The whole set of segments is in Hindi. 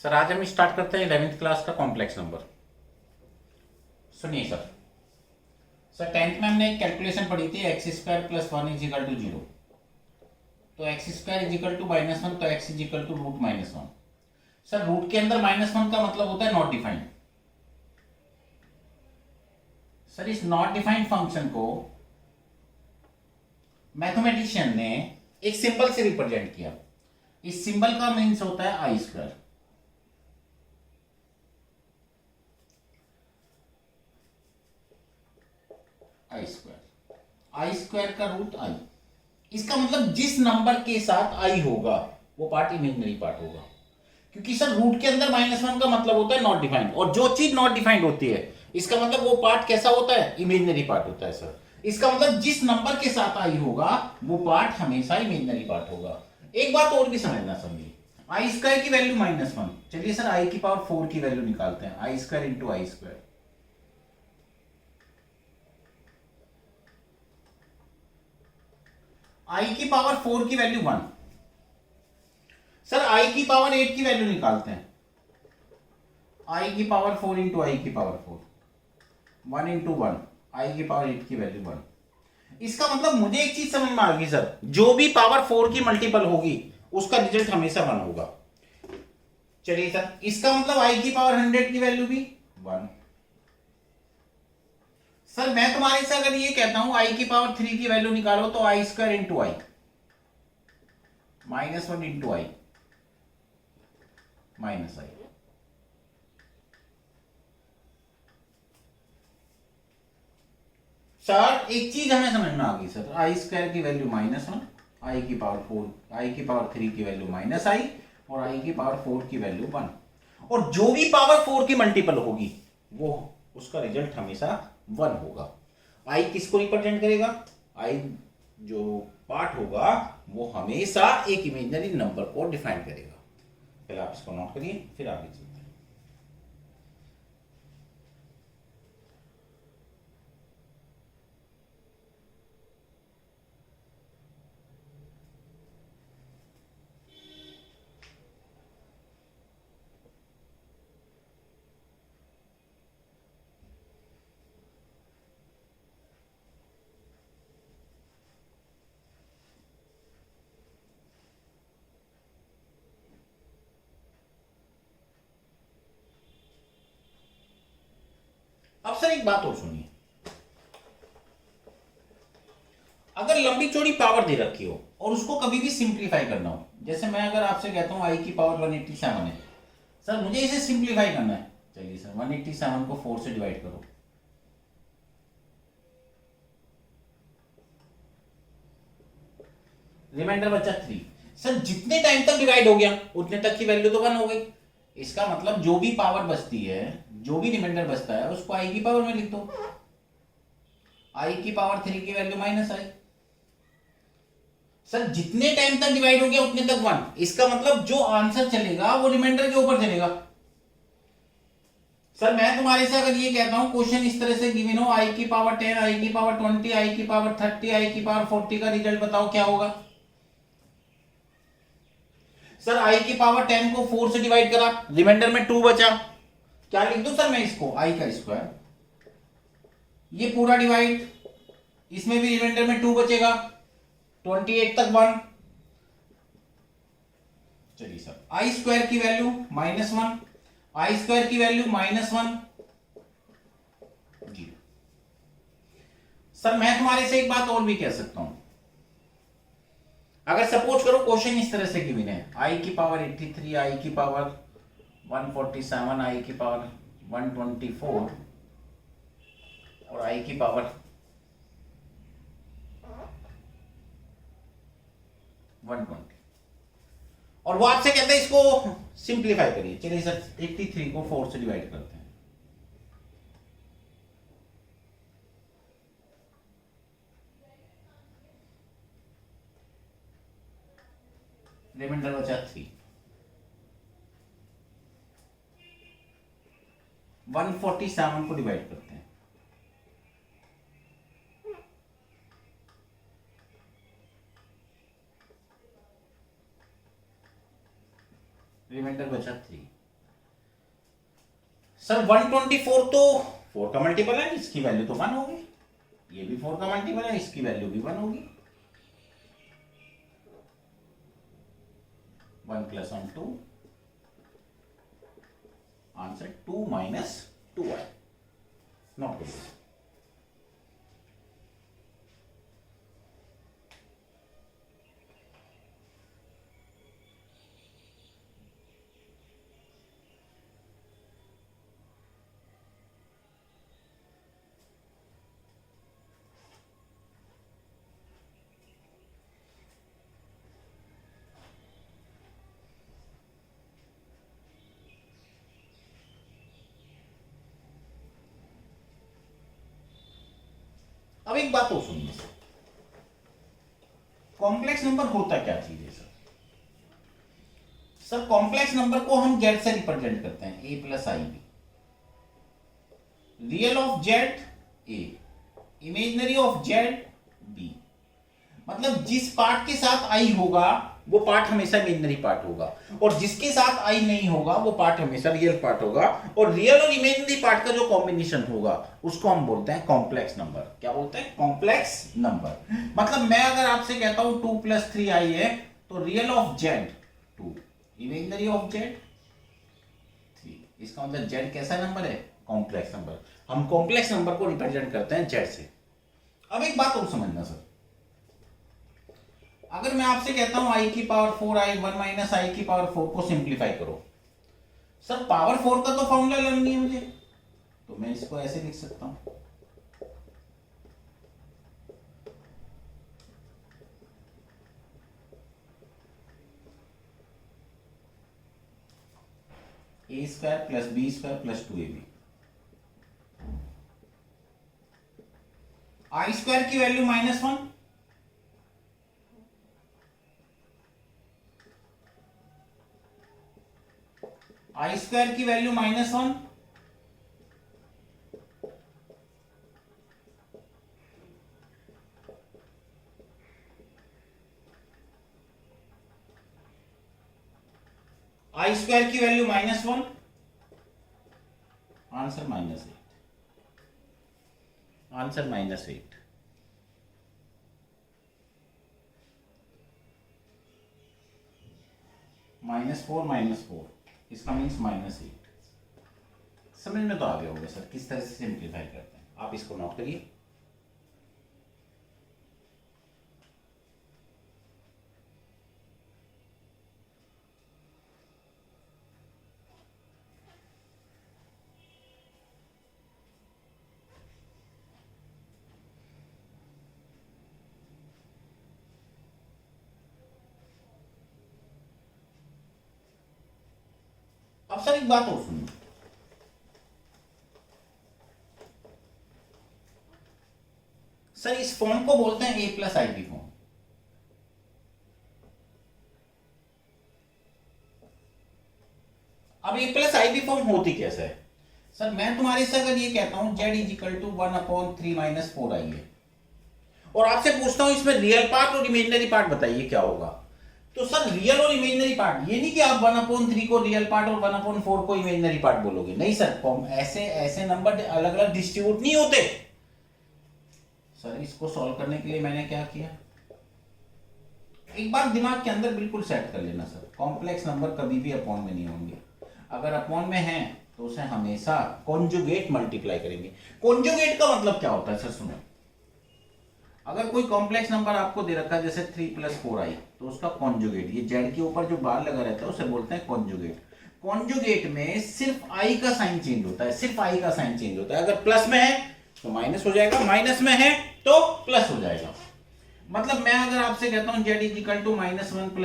सर आज हम स्टार्ट करते हैं 11th क्लास का कॉम्प्लेक्स नंबर। सुनिए सर। सर 10th में हमने एक कैलकुलेशन पढ़ी थी x square plus 1 is equal to 0। तो x square is equal to -1, तो x is equal to root -1। Sir root के अंदर -1 का मतलब होता है नॉट डिफाइंड। सर इस नॉट डिफाइंड फंक्शन को मैथमेटिशियन ने एक सिंबल से रिप्रेजेंट किया। इस सिंबल का मीन्स होता है आई स्क्वायर। आई स्क्वायर का रूट आई। इसका मतलब जिस नंबर के साथ आई होगा वो पार्ट इमेजिनरी पार्ट होगा, क्योंकि सर रूट के अंदर -1 का मतलब होता है नॉट डिफाइंड, और जो चीज नॉट डिफाइंड होती है इसका मतलब वो पार्ट कैसा होता है, इमेजिनरी पार्ट होता है सर। इसका मतलब जिस नंबर के साथ आई होगा वो पार्ट हमेशा इमेजिनरी पार्ट होगा। एक बात और भी समझना, समझिए आई स्क्वायर की वैल्यू -1। चलिए सर आई की पावर 4 की वैल्यू निकालते हैं, आई स्क्वायर इंटू आई स्क्वायर। आई की पावर 4 की वैल्यू 1। सर आई की पावर 8 की वैल्यू निकालते हैं, आई की पावर 4 इंटू आई की पावर 4, 1 इंटू 1, आई की पावर 8 की वैल्यू 1। इसका मतलब मुझे एक चीज समझ में आ गई सर, जो भी पावर 4 की मल्टीपल होगी उसका रिजल्ट हमेशा 1 होगा। चलिए सर, इसका मतलब आई की पावर 100 की वैल्यू भी 1। सर मैं तुम्हारे से अगर ये कहता हूं आई की पावर 3 की वैल्यू निकालो, तो आई स्क्वायर इंटू आई, -1 इंटू आई माइनस आई। सर एक चीज हमें समझ में आ गई सर, आई स्क्वायर की वैल्यू -1, आई की पावर 4, आई की पावर 3 की वैल्यू -i, और आई की पावर 4 की वैल्यू 1। और जो भी पावर 4 की मल्टीपल होगी वो उसका रिजल्ट हमेशा 1 होगा। आई किसको रिप्रेजेंट करेगा, आई जो पार्ट होगा वो हमेशा एक इमेजिनरी नंबर को डिफाइन करेगा। पहले आप इसको नोट करिए, फिर आगे चलते हैं। अब सर एक बात और सुनिए, अगर लंबी चौड़ी पावर दे रखी हो और उसको कभी भी सिंप्लीफाई करना हो, जैसे मैं अगर आपसे कहता हूं आई की पावर 187 है, सर मुझे इसे सिंप्लीफाई करना है। चलिए सर 187 को 4 से डिवाइड करो, रिमाइंडर बचा 3। सर जितने टाइम तक डिवाइड हो गया उतने तक की वैल्यू तो 1 हो गई। इसका मतलब जो भी पावर बचती है, जो भी रिमाइंडर बचता है, उसको आई की पावर में लिख दो। आई की पावर 3 की वैल्यू -i। सर जितने टाइम तक डिवाइड हो गया उतने तक 1। इसका मतलब जो आंसर चलेगा वो रिमाइंडर के ऊपर चलेगा। सर मैं तुम्हारे से अगर ये कहता हूं क्वेश्चन इस तरह से गिवन हो, आई की पावर 10, आई की पावर 20, आई की पावर 30, आई की पावर 40 का रिजल्ट बताओ क्या होगा। सर आई की पावर 10 को 4 से डिवाइड करा, रिमाइंडर में 2 बचा, क्या लिख दूं सर मैं इसको, आई का स्क्वायर, ये पूरा डिवाइड, इसमें भी रिमाइंडर में 2 बचेगा, 28 तक 1। चलिए सर आई स्क्वायर की वैल्यू -1, आई स्क्वायर की वैल्यू -1 जी। सर मैं तुम्हारे से एक बात और भी कह सकता हूं, अगर सपोज करो क्वेश्चन इस तरह से गिवन है, आई की पावर 83, आई की पावर 147, आई की पावर 124 और आई की पावर 120, और वो आपसे कहते हैं इसको सिंप्लीफाई करिए। चलिए सर 83 को 4 से डिवाइड करते हैं, रिमाइंडर बचा 3। 147 को डिवाइड करते हैं, रिमाइंडर बचा 3। सर 124 तो 4 का मल्टीपल है, इसकी वैल्यू तो 1 होगी, ये भी 4 का मल्टीपल है, इसकी वैल्यू भी 1 होगी। 1 + 1 2, आंसर 2 - 2i, नॉट गुड। अब एक बात और सुनिए सर, कॉम्प्लेक्स नंबर होता क्या चीज है सर? सर कॉम्प्लेक्स नंबर को हम जेड से रिप्रेजेंट करते हैं, a + ib, real of Z a, imaginary of Z b। मतलब जिस पार्ट के साथ i होगा वो पार्ट हमेशा इमेजिनरी पार्ट होगा, और जिसके साथ i नहीं होगा वो पार्ट हमेशा रियल पार्ट होगा, और रियल और इमेजिनरी पार्ट का जो कॉम्बिनेशन होगा उसको हम बोलते हैं कॉम्प्लेक्स नंबर। क्या बोलते हैं? Complex number. मतलब मैं अगर आपसे कहता हूं 2 + 3i है, तो real of Z 2, imaginary of Z 3, इसका मतलब जेड कैसा नंबर है? Complex number. हम कॉम्प्लेक्स नंबर को रिप्रेजेंट करते हैं जेड से। अब एक बात और समझना सर, अगर मैं आपसे कहता हूं i⁴ i 1 - i⁴ को सिंप्लीफाई करो, सर पावर 4 का तो फॉर्मूला लर्न है मुझे, तो मैं इसको ऐसे लिख सकता हूं, a² + b² + 2ab। i² की वैल्यू -1, i² की वैल्यू -1, i² की वैल्यू -1, आंसर -8, आंसर -8। -4 - 4, इसका मीन्स -8। समझ में तो आ गया होगा सर किस तरह से सिंप्लीफाई करते हैं, आप इसको नोट करिए। अब सर एक बात और सुनिए, सर इस फॉर्म को बोलते हैं a + ib फॉर्म। अब a + ib फॉर्म होती कैसे है? सर मैं तुम्हारे से अगर ये कहता हूं z = 1/3 - 4i है, और आपसे पूछता हूं इसमें रियल पार्ट और इमेजिनरी पार्ट बताइए क्या होगा, तो सर रियल और इमेजिनरी पार्ट, ये नहीं कि आप 1/3 को रियल पार्ट और 1/4 को इमेजिनरी पार्ट बोलोगे, नहीं सर, ऐसे ऐसे नंबर अलग अलग डिस्ट्रीब्यूट नहीं होते। सर इसको सॉल्व करने के लिए मैंने क्या किया, एक बार दिमाग के अंदर बिल्कुल सेट कर लेना सर, कॉम्प्लेक्स नंबर कभी भी अपॉन में नहीं होंगे, अगर अपॉन में है तो उसे हमेशा कॉन्जुगेट मल्टीप्लाई करेंगे। कॉन्जुगेट का मतलब क्या होता है सर? सुनो, अगर कोई कॉम्प्लेक्स नंबर आपको दे रखा है जैसे 3 + 4i, तो उसका कॉन्जुगेट, ये जेड के ऊपर जो बार लगा रहता है उसे बोलते हैं कॉन्जुगेट। कॉन्जुगेट में सिर्फ आई का साइन चेंज होता है, सिर्फ आई का साइन चेंज होता है, अगर प्लस में है तो माइनस हो जाएगा, माइनस में है तो प्लस हो जाएगा। मतलब मैं अगर आपसे कहता हूं z = -1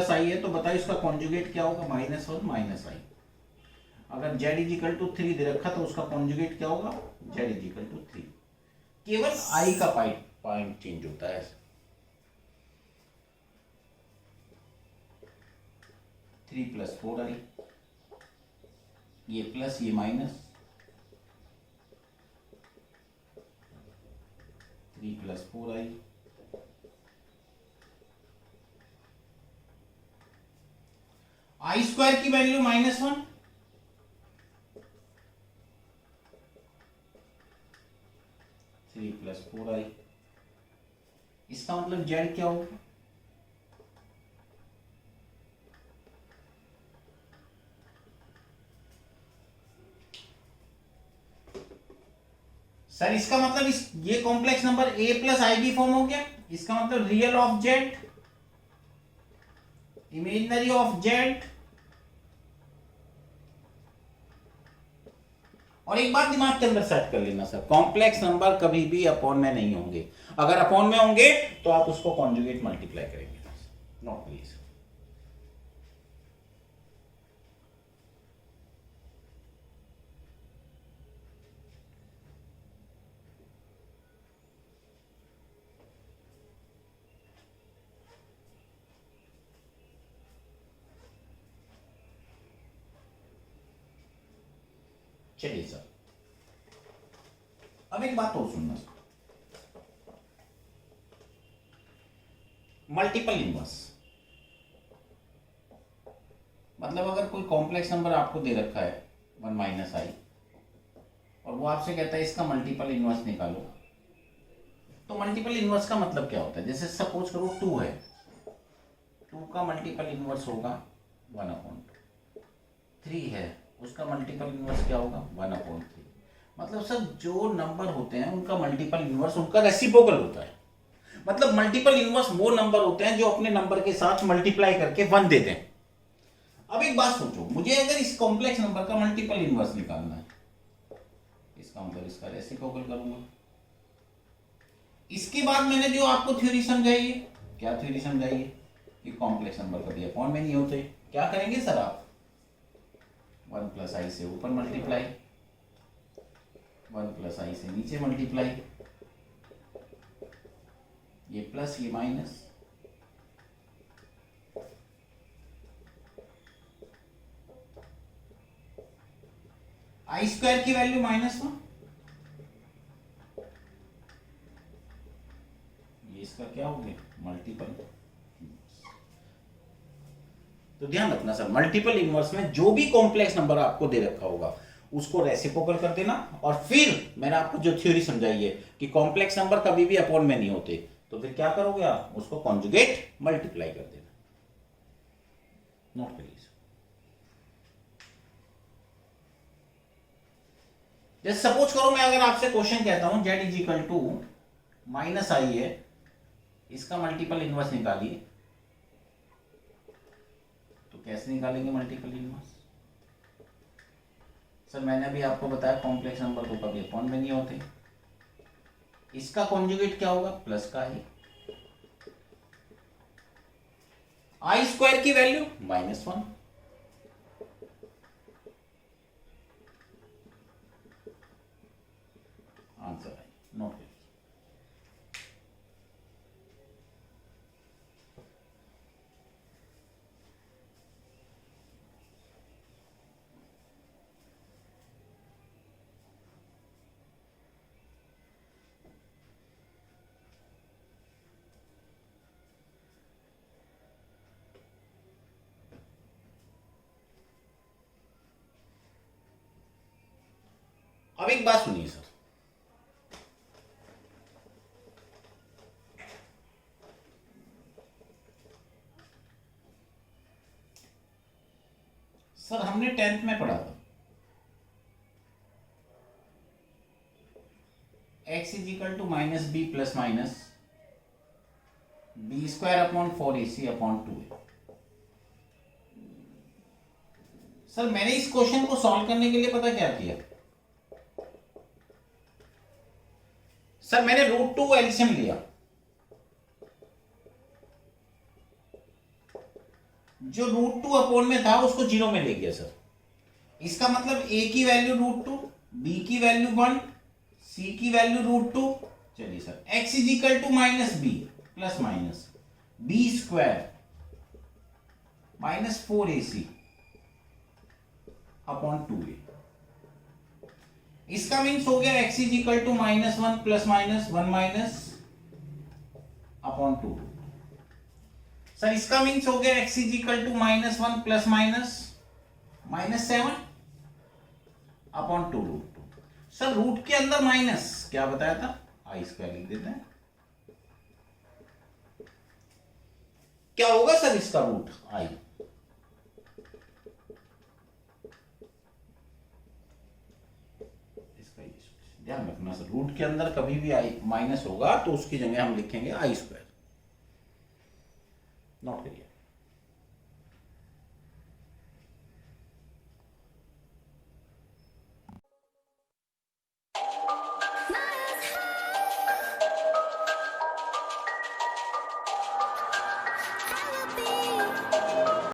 + i है, तो बताइए उसका कॉन्जुगेट क्या होगा? -1 - i। अगर z = 3 दे रखा तो उसका कॉन्जुगेट क्या होगा? z = 3। केवल i का पॉइंट चेंज होता है। 3 + 4i, ये प्लस ये माइनस, 3 + 4i, i² की वैल्यू -1, 3 + 4i। इसका मतलब जेड क्या होगा? सर इसका मतलब ये complex number a + ib form हो गया। इसका मतलब real of Z, imaginary of Z. और एक बात दिमाग के अंदर सेट कर लेना सर, कॉम्प्लेक्स नंबर कभी भी अपॉन में नहीं होंगे। अगर अपॉन में होंगे तो आप उसको कॉन्जुगेट मल्टीप्लाई करेंगे, नॉट प्लीज। चलिए सर, अब एक बात और सुनना, मल्टीपल इनवर्स मतलब अगर कोई कॉम्प्लेक्स नंबर आपको दे रखा है 1 - i और वो आपसे कहता है इसका मल्टीपल इनवर्स निकालो, तो मल्टीपल इनवर्स का मतलब क्या होता है? जैसे सपोज करो 2 है, 2 का मल्टीपल इनवर्स होगा 1/2। 3 है, उसका मल्टीपल इनवर्स क्या होगा? 1/3। मतलब सर जो नंबर होते हैं उनका मल्टीपल इनवर्स उनका रेसिप्रोकल होता है। मतलब मल्टीपल इनवर्स वो नंबर होते हैं जो अपने नंबर के साथ मल्टीप्लाई करके 1 देते हैं। अब एक बात सोचो, मुझे अगर इस कॉम्प्लेक्स नंबर का मल्टीपल इनवर्स निकालना है, इसका मतलब इसका रेसिप्रोकल करूंगा। इसके बाद मैंने जो आपको थ्योरी समझाई है, क्या थ्योरी समझाई है कि कॉम्प्लेक्स नंबर कभी अपॉन में नहीं होते। क्या करेंगे सर आप? 1 + i से ऊपर मल्टीप्लाई, 1 + i से नीचे मल्टीप्लाई, ये प्लस ये माइनस, i² की वैल्यू -1, ये इसका क्या हो गया? मल्टीपल। तो ध्यान रखना सर, मल्टीपल इनवर्स में जो भी कॉम्प्लेक्स नंबर आपको दे रखा होगा उसको रेसिप्रोकल कर देना, और फिर मैंने आपको जो थ्योरी समझाई है कि कॉम्प्लेक्स नंबर कभी भी अपॉन में नहीं होते, तो फिर क्या करोगे आप? उसको कॉन्जुगेट मल्टीप्लाई कर देना, नोट प्लीज। जैसे सपोज करो मैं अगर आपसे क्वेश्चन कहता हूं z = -i है, इसका मल्टीपल इनवर्स निकालिए, तो कैसे निकालेंगे मल्टीपल इनवर्स? सर मैंने अभी आपको बताया कॉम्प्लेक्स नंबर तो कभी अपॉन में नहीं होते। इसका कॉन्जुगेट क्या होगा? प्लस का ही, i² की वैल्यू -1, आंसर है, नोट। अब एक बात सुनिए सर, हमने 10th में पढ़ा था x = -b ± b²/4ac/2a। सर मैंने इस क्वेश्चन को सॉल्व करने के लिए पता क्या किया? सर मैंने √2 एलसीएम लिया, जो √2 अपॉन में था उसको 0 में ले गया सर। इसका मतलब a की वैल्यू √2, b की वैल्यू 1, c की वैल्यू √2। चलिए sir, x = -b ± b² -4ac/2a। इसका मीन्स हो गया x = -1 ± 1 - 2। सर इसका मीन्स हो गया x = -1 ± -7/2√2। सर रूट के अंदर माइनस क्या बताया था? आई स्क्वायर लिख देते हैं। क्या होगा सर इसका रूट आई, इसका ध्यान रखना सर, रूट के अंदर कभी भी आई माइनस होगा तो उसकी जगह हम लिखेंगे आई स्क्वायर।